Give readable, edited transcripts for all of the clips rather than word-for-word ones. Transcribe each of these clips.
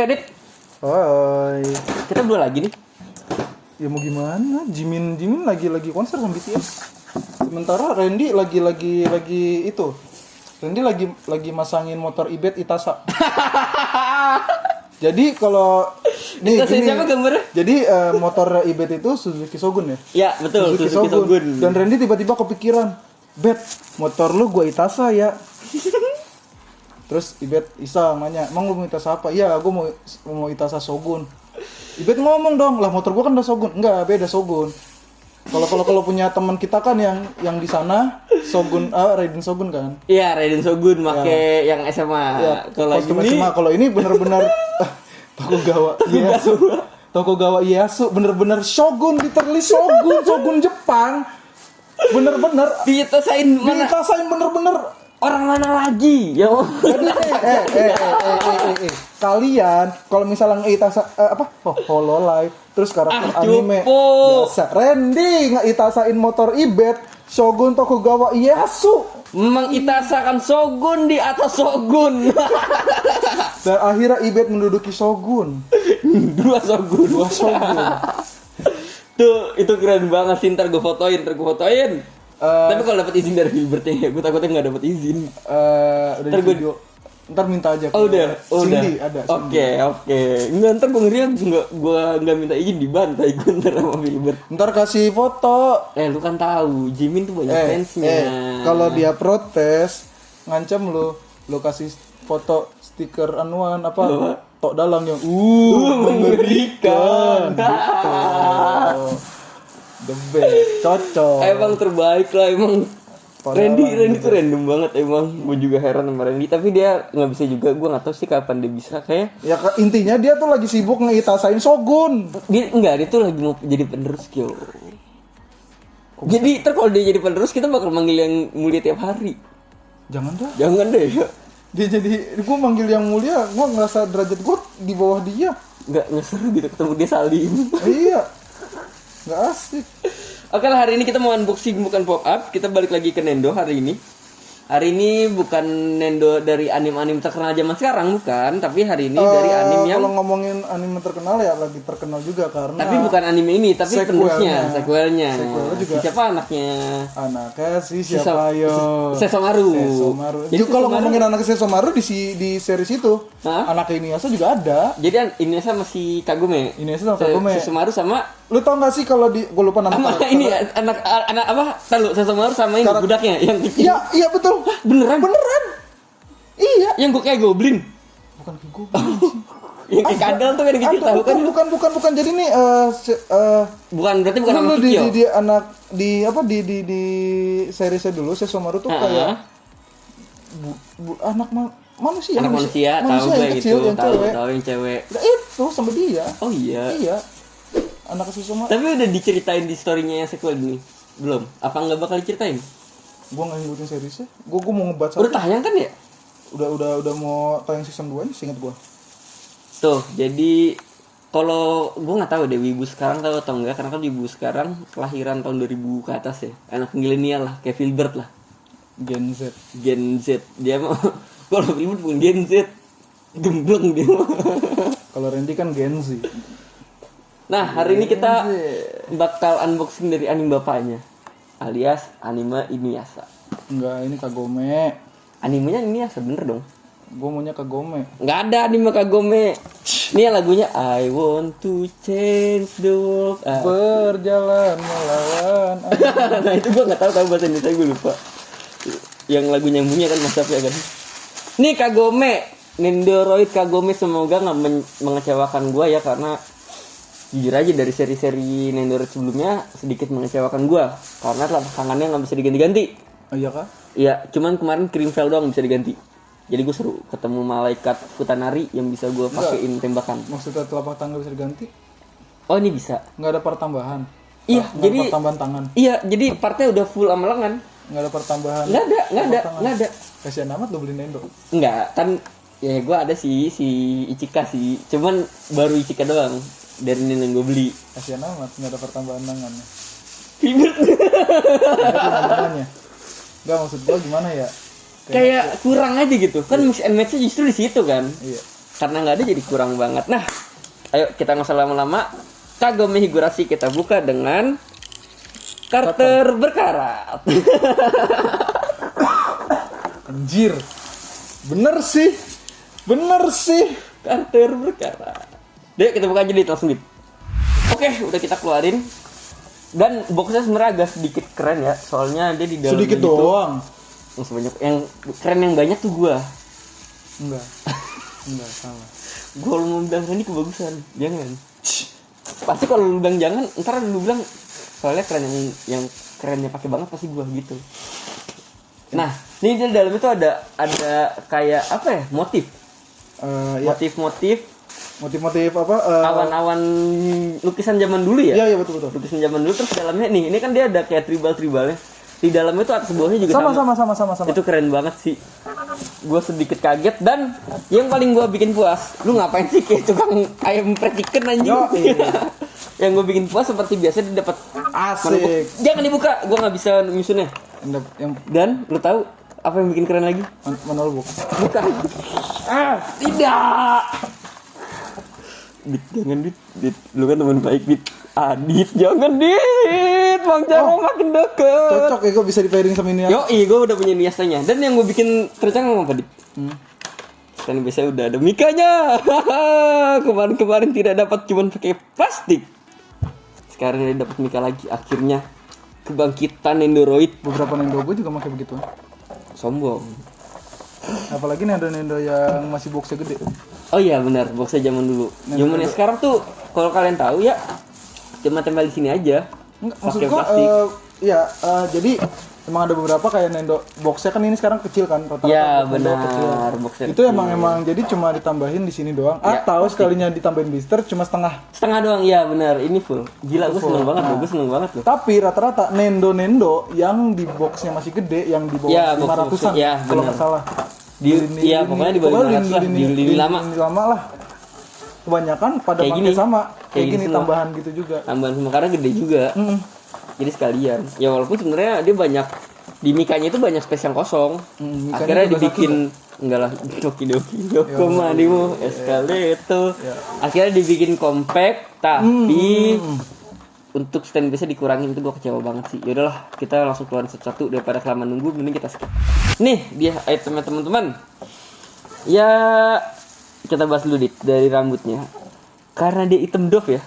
Dit. Hai. Kita berdua lagi nih. Ya mau gimana? Jimin lagi konser sama BTS. Sementara Randy lagi itu. Randy lagi masangin motor Ibet Itasa. Jadi kalau nih Itasa siapa gambarnya? Jadi motor Ibet itu Suzuki Shogun ya? Ya, betul, Suzuki Shogun. Dan Randy tiba-tiba kepikiran, "Bet, motor lu gua Itasa ya." Terus Ibet iseng nanya, "Emang lu mau Itasa apa?" "Iya, gua mau Itasa Shogun." Ibet ngomong dong, "Lah motor gua kan udah Shogun." "Enggak, beda Shogun." Kalau punya teman kita kan yang di sana Shogun, Raiden Shogun kan? Iya, Raiden Shogun make yang SMA. Ya, Kalau ini SMA. Kalau ini bener-bener Tokugawa Ieyasu bener-bener Shogun, literally Shogun Jepang. Bener-bener ditasain mana? ditasain bener-bener. Orang mana lagi? Ya. Jadi kalian kalau misalnya ngeitasa Hololive terus karakter anime biasa Randy ngeitasain motor Ibet Shogun Tokugawa Ieyasu Memang itasakan Shogun di atas Shogun. dan akhirnya Ibet menduduki Shogun. Dua Shogun. Tuh, itu keren banget sih. Ntar gue fotoin. Tapi kalau dapat izin dari Gilbertnya, gue takutnya nggak dapat izin. Udah Ntar di video. Ntar minta aja. Udah. Cindy ada. Oke. Ntar gue ngeri nggak minta izin dibantai gue ntar sama Gilbert. Ntar kasih foto. Lu kan tahu, Jimin tuh banyak fansnya. Kalau dia protes, ngancam lo kasih foto stiker anuan apa? Tok dalam yang mengerikan. Gitu. The best, cocok. Emang terbaik lah emang. Randy tuh random banget emang. Gue juga heran sama Randy, tapi dia nggak bisa juga. Gue nggak tahu sih kapan dia bisa kayak. Ya intinya dia tuh lagi sibuk ngeitasain Shogun. Dia tuh lagi mau jadi penerus Kyo. Jadi kalau dia jadi penerus kita bakal manggil yang mulia tiap hari. Jangan deh ya. Dia jadi gue manggil yang mulia, gue ngerasa derajat gue di bawah dia. Nggak seru gitu ketemu dia salim. Iya. Nggak asik. Oke lah, hari ini kita mau unboxing bukan pop up. Kita balik lagi ke Nendo hari ini. Hari ini bukan Nendo dari anime-anime terkenal zaman sekarang, bukan. Tapi hari ini dari anime yang... Kalau ngomongin anime terkenal ya lagi terkenal juga karena... Tapi bukan anime ini, tapi penerusnya, sequelnya. Sequelnya juga. Siapa anaknya? Anaknya siapa yo? Sesomaru. Jadi kalau ngomongin anak Sesomaru di series itu, anak Inuyasha juga ada. Jadi Inuyasha masih Kagome. Inuyasha sama Kagome. Sesomaru sama... Lu tau gak sih kalau gue lupa nama karakter. Ini anak apa? Tahu Sesomaru sama ini budaknya yang kecil. Iya betul. Beneran. Iya. Yang gue kayak goblin. Bukan kayak goblin. Yang kayak kadal tuh yang kecil tahu kan? Bukan. Jadi nih berarti bukan anak kecil. Di anak di seriesnya dulu Sesomaru tuh kayak anak manusia. Anak manusia tahu gue gitu. Tahu yang cewek. Nah, itu sama dia. Oh iya. Iya. Anak Sesomaru. Tapi udah diceritain di story-nya yang sequel gini? Belum? Apa nggak bakal diceritain? Gua nggak ngikutin seriesnya. Gua mau ngebaca. Udah tayang kan ya? Udah mau tayang season 2 nya, seinget gua. Tuh, jadi kalau gua nggak tahu deh Wibu sekarang tahu atau enggak, karena kan Wibu sekarang kelahiran tahun 2000 ke atas ya. Anak milenial lah, kayak Filbert lah. Gen Z. Dia mau kalau ribut pun Gen Z. Gembleng dia. Kalau Randy kan Gen Z. Nah, hari ini kita bakal unboxing dari anime bapaknya, alias anime Inuyasha. Enggak, ini Kagome. Animenya Inuyasha bener dong? Gue maunya Kagome. Nggak ada anime Kagome. Ini lagunya I want to change the world. Berjalan melawan. Nah itu gue nggak tahu bahasa Indonesia, gue lupa. Yang lagu nyambungnya kan Mas ya kan. Nih Kagome, Nendoroid Kagome, semoga nggak mengecewakan gue ya, karena jujur aja dari seri-seri Nendoroid sebelumnya sedikit mengecewakan gue karena telapak tangannya nggak bisa diganti-ganti. Oh, iya kah? Iya, cuman kemarin Creamfell doang bisa diganti. Jadi gue seru ketemu malaikat Futanari yang bisa gue pakein tembakan. Maksudnya telapak tangan bisa diganti? Oh ini bisa. Nggak ada part tambahan. Iya, jadi pertambahan tangan. Iya, jadi partnya udah full sama lengan. Nggak ada part tambahan. Nggak ada. Kasian amat lo beli Nendo. Nggak, kan ya gue ada sih si Ichika sih. Cuman baru Ichika doang dari ini yang gue beli. Kasian amat nggak ada pertambahan tangannya. Filbert. Nggak, maksud gue gimana ya? Kayak kurang aja gitu. Kan mix and match-nya justru di situ kan. Iya. Karena nggak ada jadi kurang banget. Nah, ayo kita nggak usah lama-lama. Kagome Higurashi kita buka dengan Carter berkarat. Anjir. Bener sih. Carter berkarat. Dek, kita buka aja dit, langsung dit. Oke, udah kita keluarin. Dan boxnya sebenarnya agak sedikit keren ya, soalnya dia di dalamnya Sedikit gitu, doang. yang sebanyak yang keren yang banyak tuh gua. Enggak salah. Gua mau bilang ini kebagusan, jangan. Pasti kalau lu bilang jangan, ntar lu bilang soalnya keren yang kerennya pakai banget pasti gua gitu. Nah, ini di dalam itu ada kayak apa ya? Motif. Ya, motif-motif apa? Awan-awan lukisan zaman dulu ya? Iya betul. Lukisan zaman dulu terus dalamnya nih, ini kan dia ada kayak tribal-tribalnya. Di dalamnya tuh atas bawahnya juga Sama. Itu keren banget sih. Gue sedikit kaget dan yang paling gue bikin puas, lu ngapain sih kayak tukang ayam fried chicken anjing? Yo, iya. Yang gue bikin puas seperti biasa dia dapat Asik. Jangan dibuka, gue nggak bisa nyusunnya. Yang Dan lu tahu apa yang bikin keren lagi? menolbuk. Bukan. Tidak. Dit, jangan dit. Lu kan teman baik dit. Dit, jangan dit. Bang Jarwo makin deket. Cocok ya, gue bisa di pairing sama ini ya. Yoi, gue udah punya niasanya. Dan yang gue bikin terencana apa dit? Kan biasanya udah ada mikanya. Kemarin tidak dapat, cuman pakai plastik. Sekarang dia dapat mika lagi. Akhirnya kebangkitan Nendoroid. Beberapa Nendo gue juga pakai begitu. Sombong. Apalagi Nendo yang masih boxnya gede. Oh iya benar, boxnya zaman dulu. Zamannya sekarang tuh kalau kalian tahu ya cuma tempel di sini aja. Enggak, maksud Pakai gua plastik. jadi emang ada beberapa kayak Nendo boxnya kan ini sekarang kecil kan rata-rata. Ya Nendo benar, boxnya itu kecil. emang jadi cuma ditambahin di sini doang Ya, atau sekalinya ditambahin blister cuma setengah. doang, iya benar. Ini full. Gila, gue seneng banget loh. Gue seneng banget loh. Tapi rata-rata Nendo yang di boxnya masih gede yang di bawah Ya, 500-an ya, kalau benar. nggak salah. Iya, pokoknya di bawah 500 lah, di lini lama. Lini lama lah. Kebanyakan pada Kayak pakai gini. sama Kayak kayak gini gini semua. tambahan gitu juga. Tambahan semua karena gede juga. Jadi sekalian. Ya walaupun sebenarnya dia banyak di mikanya itu banyak space yang kosong. Mikanya Akhirnya juga dibikin enggak lah doki Dokomadimu Escalator. Akhirnya dibikin compact tapi untuk stand biasa dikurangin, itu gue kecewa banget sih. Yaudahlah, kita langsung keluarin satu-satu daripada kelamaan nunggu, mending kita skip. Nih dia itemnya teman-teman. Ya kita bahas dulu dari rambutnya. Karena dia item doff ya.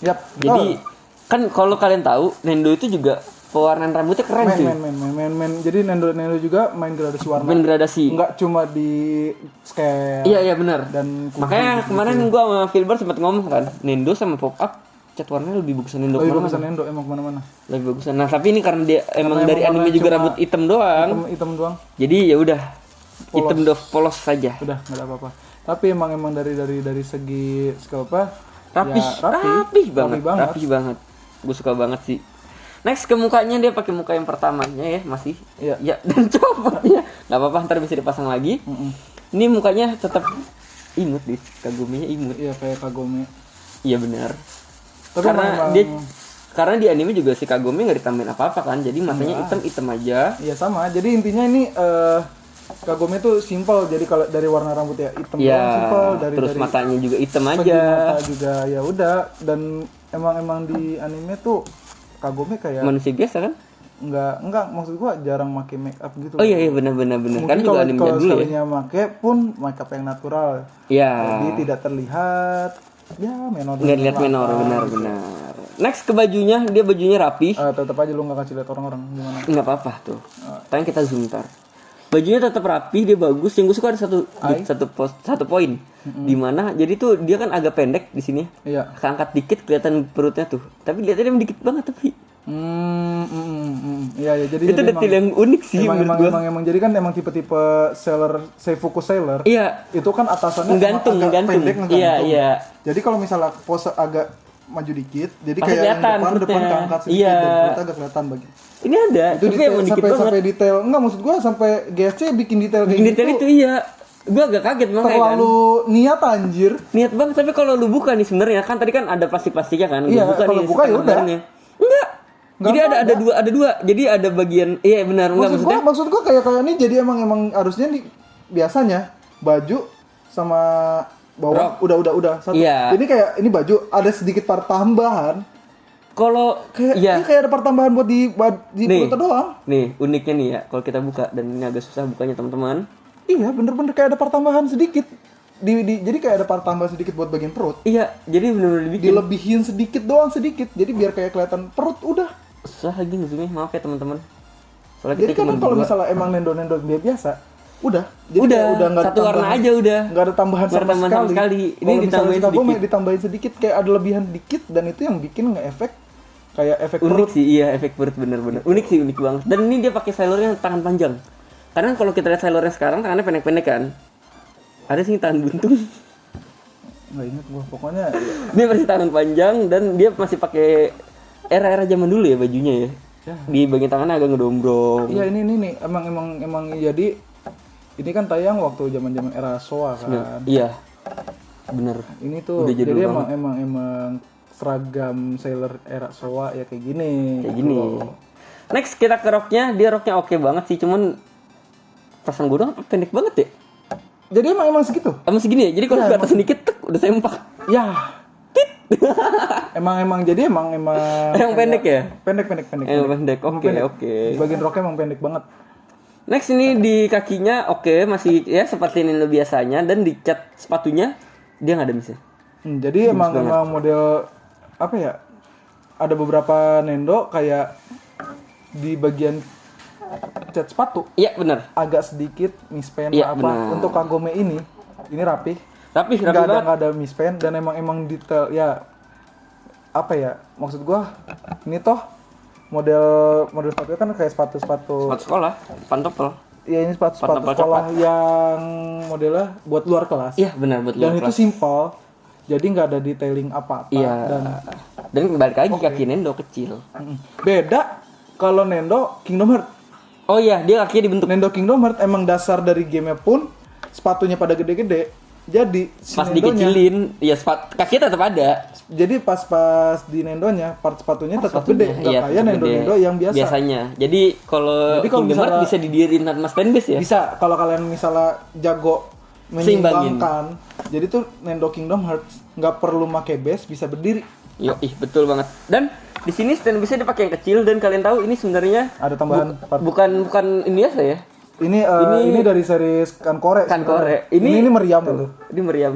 Yap. Jadi kan kalau kalian tahu Nendo itu juga pewarnaan rambutnya keren sih. main. Jadi Nendo juga main gradasi warna. Main gradasi. Enggak cuma di scale. Iya benar. Dan makanya kemarin gua sama Filbert sempat ngomong kan, Nendo sama pop up cat warnanya lebih bagusan Nendo lebih kemana-mana. bagusan Nendo emang kemana-mana. Lebih bagusan. Nah tapi ini karena dia emang dari emang anime juga cuma rambut hitam doang. Hitam doang. Jadi ya udah hitam doff polos saja. Udah nggak ada apa-apa. Tapi emang dari segi skill apa? Rapih, Ya, rapih banget. Gue suka banget sih. Next ke mukanya, dia pakai muka yang pertamanya ya masih. Iya. Ya dan copotnya nggak apa-apa, ntar bisa dipasang lagi. Ini mukanya tetap imut deh, Kagomenya imut. Iya kayak Kagome. Iya benar. Tapi karena di anime juga si Kagome nggak ditambahin apa-apa kan, jadi matanya hitam aja. Iya sama. Jadi intinya ini Kagome tuh simple. Jadi kalau dari warna rambutnya hitam Iya. simple Terus dari matanya juga hitam segi aja. mata juga ya udah. Dan emang di anime tuh Kagome kayak Manusia biasa kan? enggak maksud gua jarang make make up gitu. Oh iya benar. Mungkin Kan juga anime kalau dulu ya. sekalinya make pun make up yang natural. Iya. Jadi tidak terlihat menor. Nggak lihat menor, benar. Next ke bajunya, dia bajunya rapi. Tetap aja lu nggak kasih lihat orang-orang gimana. Nggak apa-apa tuh. Tapi kita zoom ntar. Bajunya tetap rapi, dia bagus. Yang gue suka ada satu poin. Dimana jadi tuh dia kan agak pendek di sini. Iya. Keangkat dikit kelihatan perutnya tuh. Tapi lihatnya dia dikit banget tapi. Iya jadi Itu detail yang unik sih menurut gua. emang jadi kan emang tipe-tipe focus sailor. Iya. Itu kan atasannya Gantung. pendek ngegantung. Iya. Jadi kalau misalnya pose agak maju dikit, jadi Pasti kayak yang kelihatan depan perutnya. keangkat sedikit Iya. dan perutnya agak kelihatan bagi. Ini ada, Itu tapi detail, emang dikit banget. sampai detail. Enggak maksud gua sampai GSC bikin detail kayak Bikin detail gitu. itu iya. Gue agak kaget makanya kan. Terlalu niat anjir. Niat banget, tapi kalau lu buka nih sebenarnya kan tadi kan ada plastik-plastiknya kan. Gua Iya, buka kalau nih buka ya setengah udah. barangnya. Enggak. Jadi ada dua. Jadi ada bagian benar enggak maksudnya. Maksud gua kayak ini jadi emang harusnya biasanya baju sama bawah udah satu. Iya. Jadi kayak ini baju ada sedikit part tambahan. Kalau Kayak iya. ini kayak ada part tambahan buat di Nih. perutnya doang. Nih, uniknya nih ya, kalau kita buka dan ini agak susah bukanya teman-teman. Iya, bener-bener kayak ada part tambahan sedikit. Jadi kayak ada part tambahan sedikit buat bagian perut. Iya, jadi benar-benar dibikin. Dilebihin sedikit doang sedikit. Jadi biar kayak kelihatan perut udah. Susah lagi ngezumnya, maaf ya teman-teman. Soalnya Jadi kita kan cuma kalau berdua. misalnya emang nendo dia biasa, udah. Jadi Udah, kayak nggak ada satu warna tambahan- aja udah. Nggak ada tambahan Nggak ada sama tambahan sama sekali. sekali. Ini Kalau misalnya ditambahin si Kagome sedikit. ditambahin sedikit kayak ada lebihan dikit dan itu yang bikin nge-efek kayak efek Unik perut. sih, iya efek perut bener-bener. Unik sih, unik banget. Dan ini dia pakai sailornya tangan panjang. Karena kalau kita lihat sailornya sekarang tangannya pendek-pendek kan. Ada sih tangan buntung. Nggak inget gua, pokoknya Dia masih tangan panjang dan dia masih pakai era-era zaman dulu ya bajunya ya. Di bagian tangannya agak ngedombrong. iya ini nih emang jadi ini kan tayang waktu zaman-zaman era Showa kan. Iya. Bener. Ini tuh Udah jadul jadi banget. emang seragam sailor era Showa ya kayak gini. Kayak gini. Next kita ke roknya, dia roknya oke banget sih, cuman perasaan gue doang pendek banget ya. Jadi emang segitu. Emang segini ya, jadi kalau ke atas sedikit tek, udah sempak. Ya. emang jadi emang Emang pendek ya? pendek. Emang pendek, Emang oke, pendek. oke. Di bagian roknya emang pendek banget. Next ini di kakinya oke, masih ya seperti Nendo biasanya, dan di cat sepatunya dia nggak ada misnya. Jadi emang model apa ya? Ada beberapa Nendo kayak di bagian cat sepatu Iya benar. agak sedikit mispen Iya, apa. benar. Untuk Kagome ini rapih. Rapi Nggak banget. ada mispen dan emang detail ya apa ya maksud gua ini toh model sepatu kan kayak sepatu Sepatu sekolah, pantopel. ya ini sepatu Pantopel sekolah yang modelnya buat luar kelas Iya benar buat dan luar itu kelas. simpel jadi nggak ada detailing apa-apa Iya. dan Dan balik lagi kaki Nendo kecil. beda kalau Nendo Kingdom Hearts. Oh iya, dia kakinya dibentuk. Nendo Kingdom Hearts emang dasar dari gamenya pun sepatunya pada gede-gede. Jadi si Pas Nendonya- dikecilin, ya kakinya tetap ada. Jadi pas di Nendonya part sepatunya tetap gede, nggak Iya, kayak tetap Nendo gede. yang biasa. Biasanya. Jadi kalau Jadi kalau Kingdom Hearts misalnya- bisa didiriin tanpa standbase ya? Bisa kalau kalian misalnya jago menyeimbangkan. Jadi tuh Nendo Kingdom Hearts nggak perlu pakai base, bisa berdiri. Yo, betul banget. Dan di sini standbase-nya dia pakai yang kecil dan kalian tahu ini sebenarnya Ada tambahan part. bukan ini biasa ya. Ini dari series Kankore. Kankore. Ini meriam itu. Ini meriam.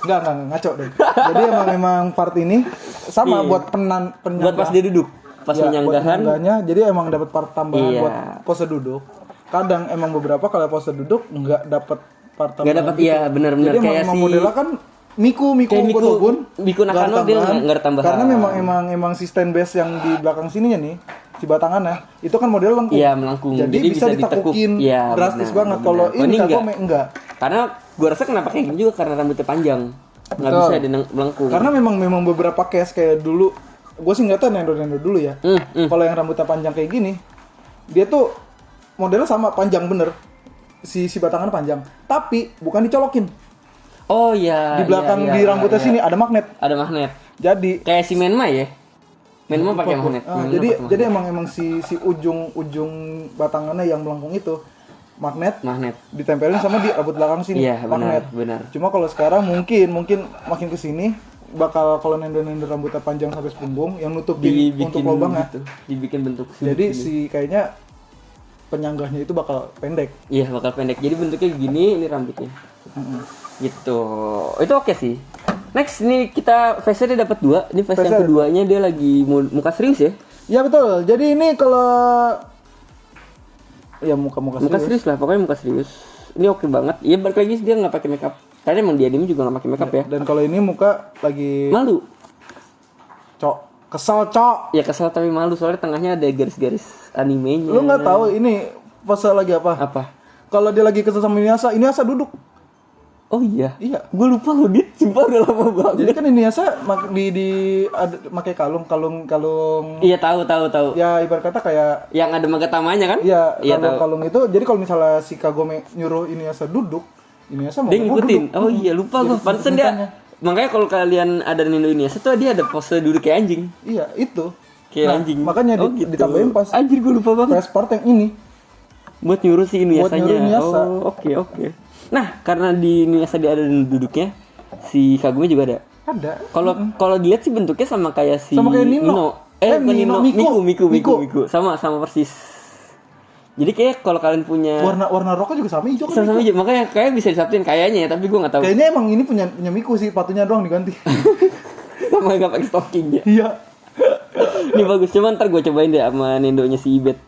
Enggak ngaco deh. Jadi emang part ini sama Iya. buat penyanggah. Buat pas dia duduk, pas Ya, buat menyanggahan. penyanggahnya, jadi emang dapat part tambahan Iya. buat pose duduk. Kadang emang beberapa kalau pose duduk nggak dapat part tambahan. Nggak dapat, iya, benar-benar. Jadi Kayak emang si- modelnya kan Miku Kayak Miku Kotobun, Nakano nggak ada dia tambahan. nggak ada tambahan. Karena emang si stand base yang di belakang sininya nih, si batangannya itu kan model lengkung. Iya, melengkung. Jadi, Jadi bisa bisa ditekuk. ditekukin Iya, drastis benar, banget. benar. Kalau Kalau ini ini Kagome enggak. Karena gua rasa kenapa kayak gini juga karena rambutnya panjang. Nggak Betul. bisa dia melengkung. Karena memang beberapa case kayak dulu, gue sih nggak tahu Nendo dulu ya. Kalau yang rambutnya panjang kayak gini, dia tuh modelnya sama panjang bener, si batangan panjang, tapi bukan dicolokin. Oh iya. Di belakang iya, di rambutnya iya. sini ada magnet. Ada magnet. Jadi Kayak si Menma ya. Menma pakai magnet. Menma jadi pakai jadi emang si ujung batangannya yang melengkung itu magnet ditempelin sama di rambut belakang sini. Iya, magnet. benar. Cuma kalau sekarang mungkin makin kesini bakal kalau nendo rambutnya panjang sampai sepunggung yang nutupin untuk lubangnya. gitu. Dibikin bentuk sudut Jadi gini. si kayaknya penyanggahnya itu bakal pendek. Iya, bakal pendek. Jadi bentuknya gini, ini rambutnya. Gitu. Itu oke sih. Next ini kita face-nya dia dapat 2. Ini face yang Face-nya. keduanya dia lagi muka serius ya. Ya betul. Jadi ini kalau ya muka Muka serius lah, pokoknya muka serius. Ini oke banget. Iya, balik lagi dia nggak pakai makeup. Karena emang di anime juga nggak pakai makeup ya. Dan kalau ini muka lagi Malu. kesel cok. Ya kesel tapi malu soalnya tengahnya ada garis-garis animenya. Lu nggak tahu ini pose lagi apa? Apa? Kalau dia lagi kesel sama Inuyasha duduk. Oh iya. Iya. Gue lupa loh dia, sumpah udah lama banget. Jadi kan Inuyasha pakai kalung. Iya tahu. Ya ibarat kata kayak Yang ada magatamanya kan? ya Iya tahu. kalung itu. Jadi kalau misalnya si Kagome nyuruh Inuyasha duduk, Inuyasha mau Dia ngikutin. duduk. Oh iya lupa gue. Jadi Pantesan ceritanya. dia. Makanya kalau kalian ada Nendo Inuyasha tuh dia ada pose duduk kayak anjing. Iya itu. Kayak anjing. Makanya gitu. ditambahin pas Anjir gue lupa banget. press part yang ini. Buat nyuruh si Inuyasanya. Buat nyuruh Inuyasha. Oh oke. Nah karena di Inuyasha dia ada duduknya, Si Kagome juga ada. Ada. Kalau dilihat sih bentuknya sama kayak si Sama kayak Nino. Bukan Nino, Miku. Sama persis. Jadi kayak kalau kalian punya Warna roknya juga sama hijau kan. sama aja, makanya kayak bisa disatuin kayaknya ya, tapi gue nggak tahu. Kayaknya emang ini punya Miku sih, sepatunya doang diganti. Sama nggak pakai stocking ya. Iya. Ini bagus, cuman ntar gue cobain deh sama Nendonya si Ibet.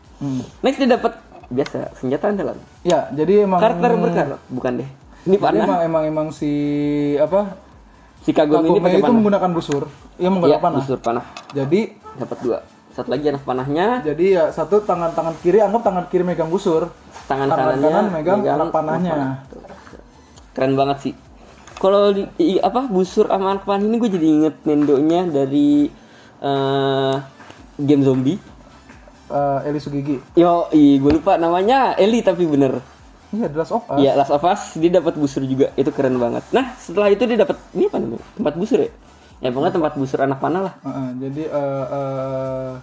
Next dia dapat biasa senjata andalan. Ya, jadi emang Karakter berkarat, bukan deh. Ini jadi panah. emang si apa? Si Kagome ini Kagome pakai itu panah. menggunakan busur. Iya, Iya, menggunakan panah. busur panah. Jadi Dapat 2. Satu lagi anak panahnya, Jadi ya satu tangan kiri, anggap tangan kiri megang busur, tangan kanan kanannya megang anak panahnya. Tuh. Keren banget sih. Kalau busur sama anak panah ini gue jadi inget Nendonya dari game zombie. Eli Sugigi. Gue lupa namanya Eli tapi bener. Iya, The Last of Us. Iya, Last of Us dia dapat busur juga, itu keren banget. Nah setelah itu dia dapat ini apa namanya? Tempat busur ya? Ya pokoknya tempat busur anak panah lah. Jadi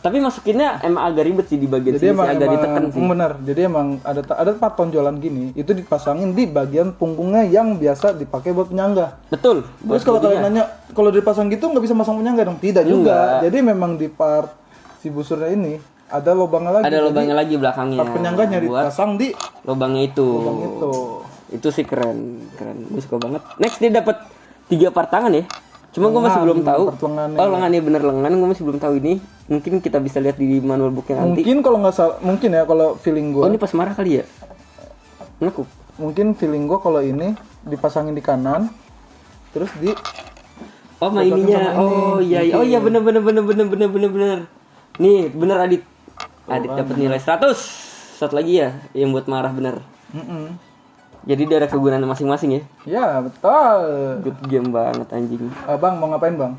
Tapi masukinnya emang agak ribet sih di bagian jadi sini, sih, agak ditekan sih. benar. Jadi emang ada tempat tonjolan gini, itu dipasangin di bagian punggungnya yang biasa dipakai buat penyangga. Betul. Terus kalau kalian nanya, kalau dipasang gitu nggak bisa masang penyangga dong? Tidak juga. Enggak. Jadi memang di part si busurnya ini ada lubangnya lagi. Ada lubangnya lagi belakangnya. Part penyangganya buat dipasang di lubangnya itu. lubang itu. Itu sih keren. Gue suka banget. Next dia dapat 3 part tangan ya. Cuma gue masih belum tahu. Lengannya bener lengan, gue masih belum tahu ini. Mungkin kita bisa lihat di manual booknya nanti. Mungkin kalau nggak salah, mungkin ya kalau feeling gue. Oh ini pas marah kali ya? Nekuk. Mungkin feeling gue kalau ini dipasangin di kanan, terus di Oh ininya. Oh iya. Oh iya bener. Nih bener Adit. Adit dapat nilai 100. Satu lagi ya yang buat marah bener. Jadi dia ada kegunaan masing-masing ya. Ya betul. Good game banget anjing. Bang mau ngapain bang?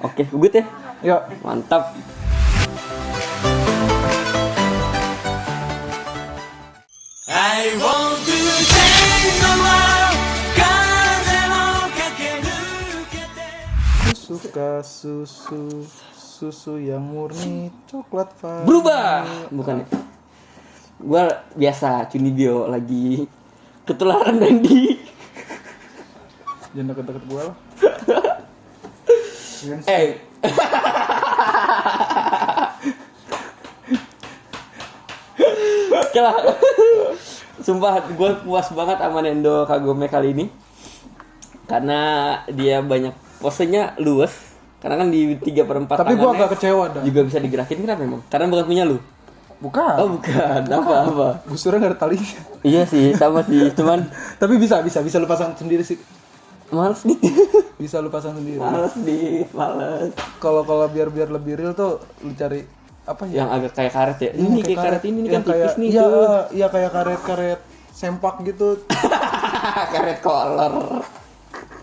Oke, good ya. Yuk. Mantap. I want to change the world 風を駆け抜けて Suka susu yang murni coklat vanila. Berubah. Bukan ya. Gua biasa Cunibyo lagi ketularan Randy. Jangan deket-deket gue lah. Oke lah. Sumpah gue puas banget sama Nendo Kagome kali ini. Karena dia banyak posenya luas. Karena kan di 3/4 Tapi gue agak kecewa dah. juga bisa digerakin, kenapa emang? Karena bukan punya lu. Bukan. Oh bukan, apa? Busurnya nggak ada talinya. Iya sih, sama sih, cuman Tapi bisa lu pasang sendiri sih. males nih. Bisa lu pasang sendiri. Males. Kalau biar lebih real tuh lu cari apa ya? Yang agak kayak karet ya. Ini kayak karet ini kan yang kayak, tipis nih iya, tuh. Iya kayak karet sempak gitu. Karet kolor.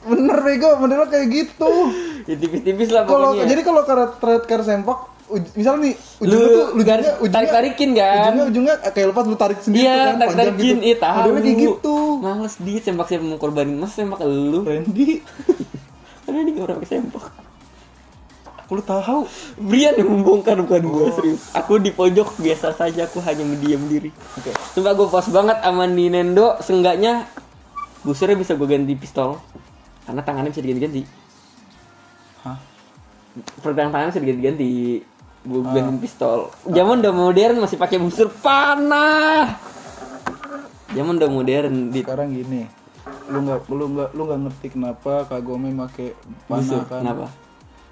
Bener bego, modelnya kayak gitu. Ya tipis-tipis lah Kalau pokoknya. jadi kalau karet sempak, misalnya nih ujungnya tarik-tarikin kan? ujungnya kayak lepas lu tarik sendiri Iya, tuh kan, panjang tarik-tarikin, gitu. tahu. Modelnya kayak gitu. Males di sempak siapa mau korbanin mas sempak lu. Randy, Karena ini orang pakai sempak. lu tahu? Brian yang membongkar bukan gua serius. Aku di pojok biasa saja, aku hanya mendiam diri. Oke. Sumpah gue puas banget sama Nintendo. Seenggaknya busurnya bisa gue ganti pistol. Karena tangannya bisa diganti-ganti. Hah? Pergelangan tangannya bisa diganti-ganti. Gue ganti pistol. Zaman udah modern masih pakai busur panah. Zaman udah modern di Sekarang gini, lu nggak ngerti kenapa Kagome make busur. panah kan? Kenapa?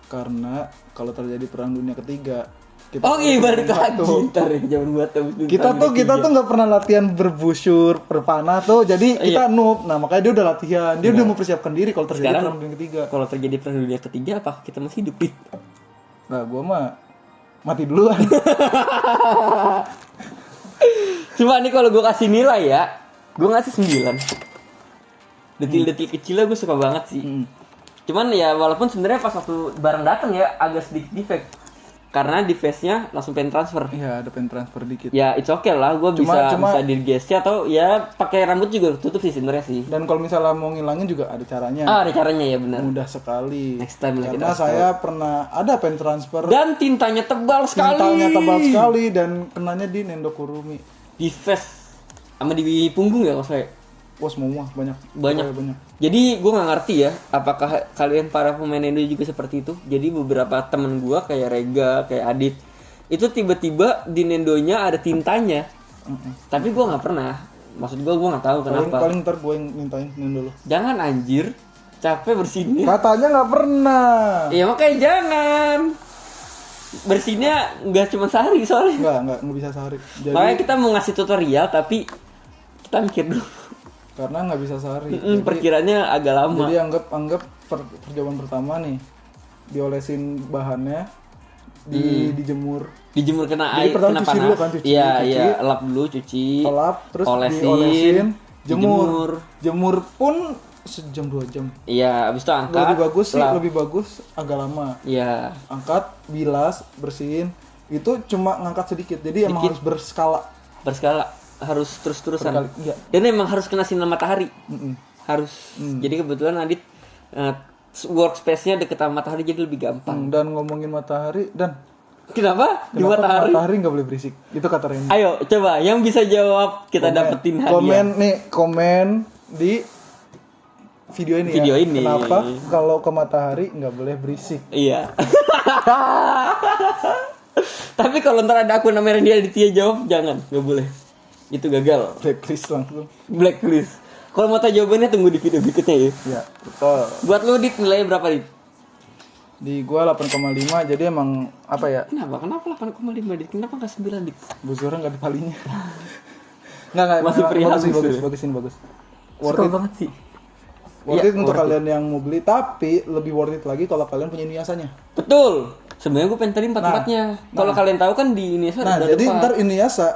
Karena kalau terjadi perang dunia ketiga, kita Oh iya balik lagi tuh. ntar ya zaman buat Kita tuh nggak pernah latihan berbusur, berpanah tuh, jadi kita noob. Nah makanya dia udah latihan, dia udah mempersiapkan diri kalau terjadi Sekarang, perang dunia ketiga. kalau terjadi perang dunia ketiga apa kita masih hidup nih? Nah gua mah mati duluan. Cuma nih kalau gue kasih nilai ya, gue ngasih 9. Detil-detil kecilnya gue suka banget sih. Cuman ya walaupun sebenarnya pas waktu barang datang ya agak sedikit defect. Karena device-nya langsung pen transfer. Iya ada pen transfer dikit. Ya it's okay lah, gue bisa Cuma- dirgesnya atau ya pakai rambut juga tutup sih sebenarnya sih. Dan kalau misalnya mau ngilangin juga ada caranya. Ada caranya ya benar. Mudah sekali. Next time lah Karena kita saya pernah ada pen transfer. Dan tintanya tebal sekali. Tintanya tebal sekali dan kenanya di Nendo Kurumi. Di face sama di punggung ya kalau saya. Wah semua banyak. Banyak. Pokoknya banyak. Jadi gue nggak ngerti ya, apakah kalian para pemain Nendo juga seperti itu. Jadi beberapa temen gue kayak Rega, kayak Adit, itu tiba-tiba di Nendonya ada tintanya. Tapi gue nggak pernah. Maksud gue nggak tahu kenapa. Paling ntar gue yang mintain Nendo lo. Jangan anjir, capek bersihinnya. Katanya nggak pernah. Iya makanya jangan. Bersihinnya nggak cuma sehari soalnya. Nggak bisa sehari. Jadi Makanya kita mau ngasih tutorial tapi kita mikir dulu. karena nggak bisa sehari. Jadi, Perkiranya agak lama. jadi anggap percobaan pertama nih diolesin bahannya dijemur. Dijemur kena Jadi air, pertama kena cuci panas. dulu kan, cuci. Iya, lap dulu, cuci. Lap terus Olesin, diolesin, dijemur. jemur pun sejam 2 jam. Iya, habis itu angkat. Lebih bagus agak lama. Iya. Angkat, bilas, bersihin. Itu cuma ngangkat sedikit. Jadi emang harus berskala. Berskala, harus terus-terusan. Berkali, iya. Dan emang harus kena sinar matahari. Harus. Jadi kebetulan Adit workspace-nya deket sama matahari jadi lebih gampang. Dan ngomongin matahari dan Kenapa? Di kenapa matahari. nggak boleh berisik? Itu kata Randy. Ayo, coba yang bisa jawab kita dapetin hadiah. Komen di video ini Video ya. ini. Kenapa kalau ke matahari nggak boleh berisik? Iya. Tapi kalau ntar ada akun namanya dia Aditya jawab, jangan, nggak boleh. Itu gagal. Blacklist langsung. Blacklist. Kalau mau tahu jawabannya tunggu di video berikutnya ya. Iya, betul. Buat lu Dit nilainya berapa Dit? Di gua 8,5 jadi emang apa ya? Kenapa 8,5 Dit? Kenapa nggak 9 Dit? Buzurnya nggak ada palinya. Nggak Masih perihal bagus, sih, Buzur. bagus ini bagus. Suka banget sih. Worth Iya, it untuk worth kalian yang mau beli, tapi lebih worth it lagi kalau kalian punya Inuyasanya. Betul. Sebenarnya gue pengen tadi empat-empatnya. Kalau kalian tahu kan di Indonesia Nah, ada jadi empat. ntar Inuyasha,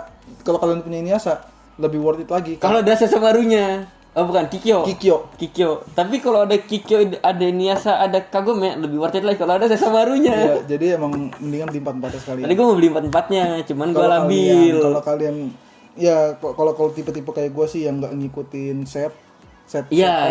kalau kalian punya Inuyasha, lebih worth it lagi. Kalau ada Sesshomarunya. Oh bukan, Kikyo. Kikyo. Tapi kalau ada Kikyo, ada Inuyasha, ada Kagome, lebih worth it lagi kalau ada Sesshomarunya. Iya, jadi emang mendingan di 4-4 sekali. Tadi gue mau beli empat-empatnya, cuman gue Kalau labil. kalau kalian ya kalau tipe-tipe kayak gue sih yang nggak ngikutin set Iya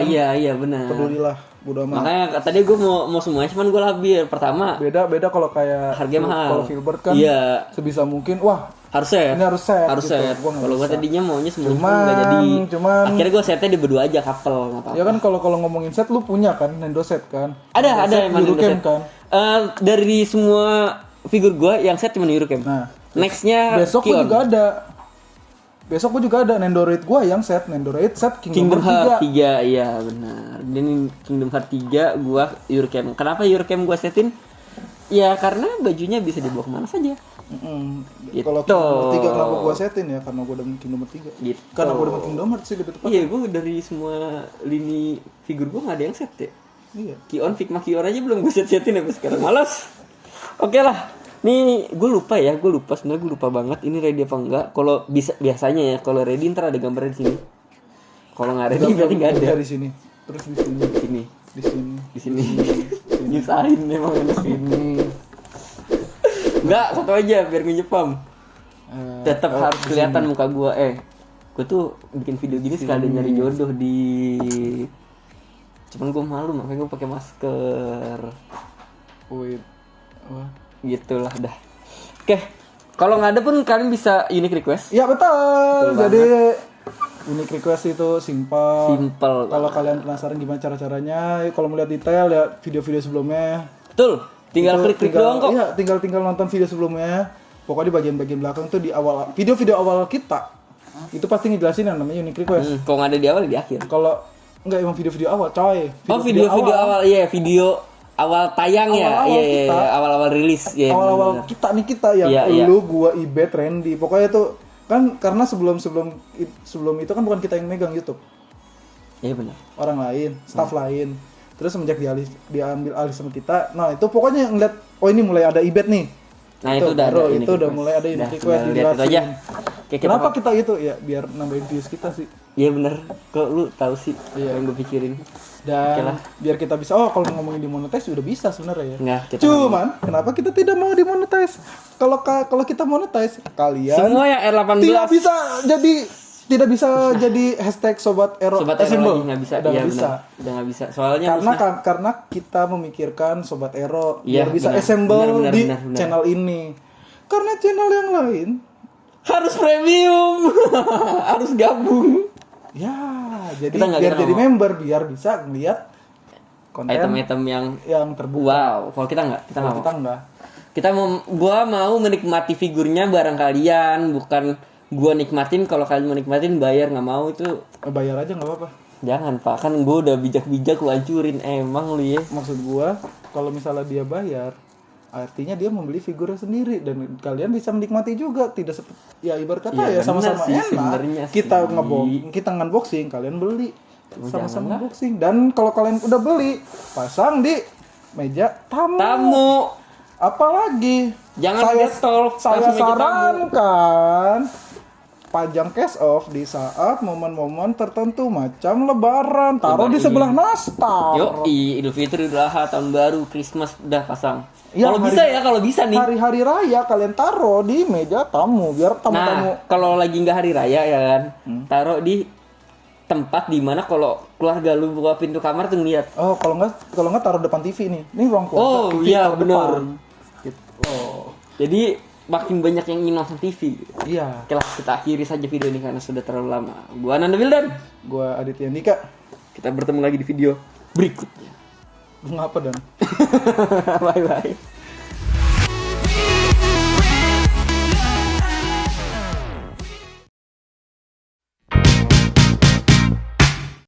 benar. pedulilah bodo amat. Makanya tadi gue mau semuanya, cuman gue labil. Pertama Beda kalau kayak harganya mahal. Kalau Filbert kan Iya. sebisa mungkin wah harus set. ini harus set. Harus gitu. set. Gua nggak Kalau gue bisa. tadinya maunya semuanya Cuman- nggak jadi. cuman- Akhirnya gue setnya di berdua aja couple nggak apa-apa. Ya kan kalau ngomongin set lu punya kan Nendo set kan? Ada Set emang Eurocam set. kan. Dari semua figur gue yang set cuma Eurocam. Nah, Nextnya besok gua Kion. juga ada. Besok gua juga ada Nendoroid gua yang set Nendoroid set Kingdom Hearts 3. 3, iya benar. Dan Kingdom Hearts 3 gua Eurocam. Kenapa Eurocam gua setin? Ya karena bajunya bisa dibawa kemana saja. Gitu. Kalau Kingdom 3 kenapa gua setin ya? Karena gua demen Kingdom 3. Gitu. Karena gua demen Kingdom Hearts sih lebih tepat. Iya, gua dari semua lini figur gua nggak ada yang set ya. Iya. Kion, Figma Kion aja belum gue set-setin sampai sekarang. Malas. Oke lah. Nih, gue lupa sebenarnya gue lupa banget ini ready apa enggak. Kalau bisa biasanya ya, kalau ready ntar ada gambarnya di sini. Kalau nggak ready berarti nggak ada. Di sini. Terus di sini. Di sini. Di sini. Nyusahin memang di sini. Enggak, satu aja biar ngejepam. Tetap harus kelihatan muka gua. Gua tuh bikin video gini sekali nyari jodoh di. Cuman gua malu makanya gua pakai masker. Wait. Wah. Gitulah dah. Oke. Kalau nggak ada pun kalian bisa unique request. Iya betul. Betul Jadi unique request itu simpel. Simple. Kalau kalian penasaran gimana cara-caranya, kalau melihat detail lihat video-video sebelumnya. Betul. Tinggal Itu klik-klik doang kok. Iya, tinggal nonton video sebelumnya. Pokoknya di bagian-bagian belakang tuh di awal video-video awal kita itu pasti ngejelasin yang namanya unique request. Kalau nggak ada di awal di akhir. Kalau enggak emang video-video awal, coy. Video-video awal, iya video awal tayang ya, Awal-awal iya kita. awal-awal rilis ya. Awal-awal bener. kita yang Iya. lu, gua, Ibet, Randy. Pokoknya tuh kan karena sebelum itu kan bukan kita yang megang YouTube. Iya benar. Orang lain, staff lain. Terus semenjak diambil alih sama kita, nah itu pokoknya ngeliat oh ini mulai ada Ibet nih. Nah itu udah ada itu unique udah request. mulai ada unique Dah, request tinggal lihat itu aja. dijelasin. Oke, Kenapa kita itu ya biar nambahin views kita sih. Iya benar. Kok lu tahu sih Iya. yang gue pikirin? Dan Oke lah. biar kita bisa kalau ngomongin dimonetize udah bisa sebenarnya ya. Nggak, kita Cuman kenapa kita tidak mau dimonetize? Kalau kita monetize kalian semua yang R18 tidak bisa jadi hashtag sobat Ero Sobat Ero Assemble. lagi nggak bisa. Udah Iya nggak bisa. benar. Udah nggak bisa. Soalnya Karena kita memikirkan sobat Ero Iya, biar bisa benar. assemble Benar, di benar. channel ini. Karena channel yang lain harus premium. Harus gabung. Ya, jadi Kita nggak- biar kita jadi nggak member biar bisa ngeliat konten Item-item yang terbuka. wow. Kalau kita nggak, kita nggak Kalau mau. kita enggak. Gua mau menikmati figurnya bareng kalian, bukan gua nikmatin. Kalau kalian mau nikmatin bayar, nggak mau itu Bayar aja nggak apa-apa. jangan pak, kan gua udah bijak-bijak gua hancurin emang lu ya. Maksud gua kalau misalnya dia bayar, artinya dia membeli figurnya sendiri dan kalian bisa menikmati juga, tidak seperti ya ibarat kata Iya, ya sama-sama bener sih, enak. sebenarnya Kita sih. kita unboxing, kalian beli. Sama-sama janganlah. unboxing dan kalau kalian udah beli, pasang di meja tamu. Tamu, Apalagi jangan saya getol, saya langsung meja tamu. sarankan pajang cash off di saat momen-momen tertentu macam lebaran, taruh di Lebaran, sebelah nastar. Yoi, Idul Fitri, Idul Adha, Tahun Baru, Christmas udah pasang. Iya, Kalau hari- bisa ya, kalau bisa nih. Hari-hari raya kalian taruh di meja tamu biar tamu-tamu. Nah, kalau lagi nggak hari raya ya kan, taruh di tempat dimana kalau keluarga lu buka pintu kamar tuh ngeliat. Oh, kalau nggak taruh depan TV nih. Ini ruang keluarga. Oh, TV iya, taruh benar. depan. Gitu. Jadi makin banyak yang ingin nonton TV. Iya. Oke lah, kita akhiri saja video ini karena sudah terlalu lama. Gua Ananda Wildan. Gua Aditya Andika. Kita bertemu lagi di video berikutnya. Ngapa dan? Bye bye.